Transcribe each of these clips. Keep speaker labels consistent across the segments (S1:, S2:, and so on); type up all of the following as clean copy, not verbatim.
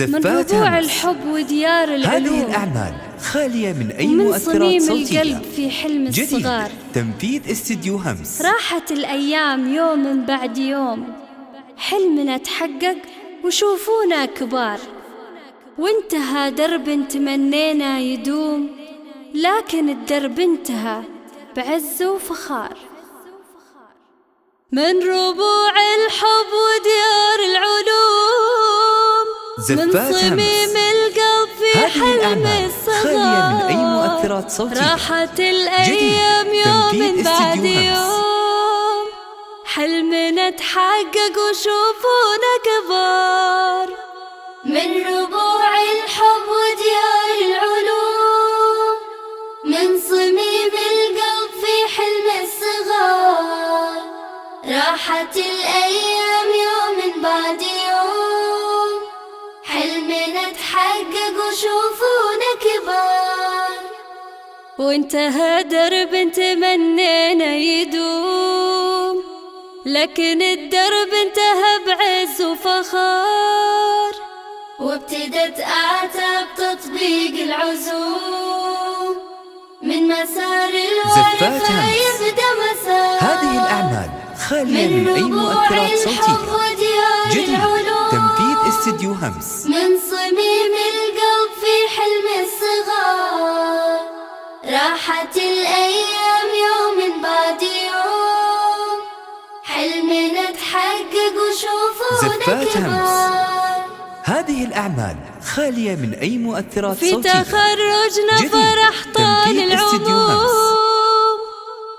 S1: من ربوع الحب وديار العلوم،
S2: هذه الأعمال خالية من أي
S1: ومن
S2: مؤثرات
S1: صميم
S2: صوتية.
S1: القلب في حلم
S2: جديد
S1: الصغار.
S2: تنفيذ استديو همس.
S1: راحت الأيام يوم بعد يوم، حلمنا تحقق وشوفونا كبار، وانتهى درب تمنينا يدوم، لكن الدرب انتهى بعز وفخار. من ربوع الحب وديار العلوم، من صميم القلب في حلم الصغار،
S2: خالية من أي مؤثرات صوتية.
S1: راحت الأيام يوم بعد يوم، حلمنا تحقق وشوفونا كبار. من ربوع الحب وديار العلوم، من صميم القلب في حلم الصغار، راحت الأيام يوم بعد يوم، حلمنا تحقق وشوفونا كبار. وانتهى درب تمنينا يدوم، لكن الدرب انتهى بعز وفخار، وابتدت آتاب تطبيق العزوم، من مسار الوارثة يبدأ مسار.
S2: هذه الأعمال خالية من أي مؤثرات صوتية. جديد تنفيذ استديو همس.
S1: من صميم القلب في حلم الصغار، راحت الأيام يوم بعد يوم، حلمنا تحقق وشوفونا كبار.
S2: هذه الأعمال خالية من أي مؤثرات
S1: في
S2: صوتية.
S1: تخرجنا فرح طال العموم،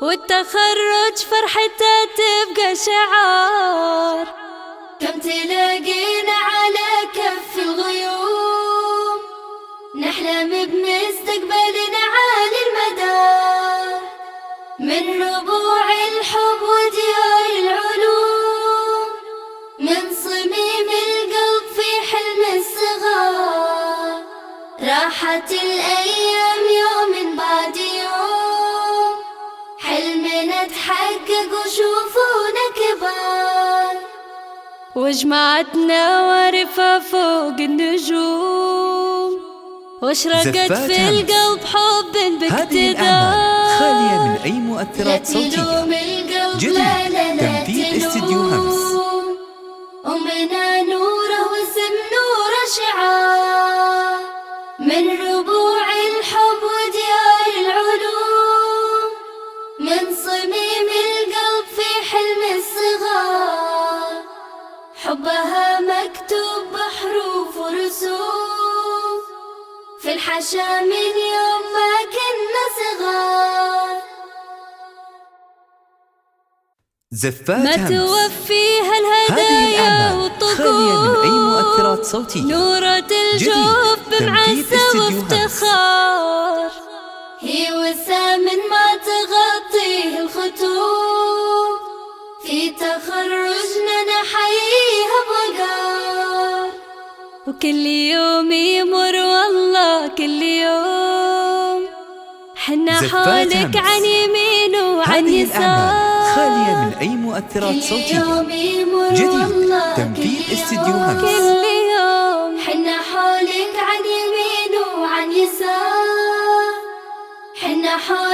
S1: والتخرج فرحته تبقى شعار، كم تلاقينا على كف الغيوم، نحلم بمستقبلنا عالي المدار. من ربوع الحب وديار العلوم، من صميم القلب في حلم الصغار، راحت الأيام يوم بعد يوم، حلمنا تحقق وشوفونا كبار. وجمعتنا وارفة فوق النجوم، واشرقت في القلب حب باقتدار.
S2: هذه الأعمال خالية من أي مؤثرات صوتية. جديد تنفيذ استديو همس.
S1: أمنا نوره واسم نور شعار، من ربوع الحب وديار العلوم، من صميم القلب في حلم الصغار، حبها مكتوب بحروف ورسوم، في الحشا من يوم ما كنا صغار. ما توفيها الهدايا والطقوس،
S2: خالية من أي مؤثرات صوتية.
S1: نورة الجوف بمعزة وافتخار، هي وسام ما تغطيه الخطوب، في تخرجنا نحييها بوقار. وكل يوم يمر والله كل يوم، حنا حولك عن يمين وعن يسار.
S2: خالية من أي مؤثرات صوتية. جديد تنفيذ استديو همس.
S1: كل يوم حنا حولك عن يمين وعن يسار، حنا حولك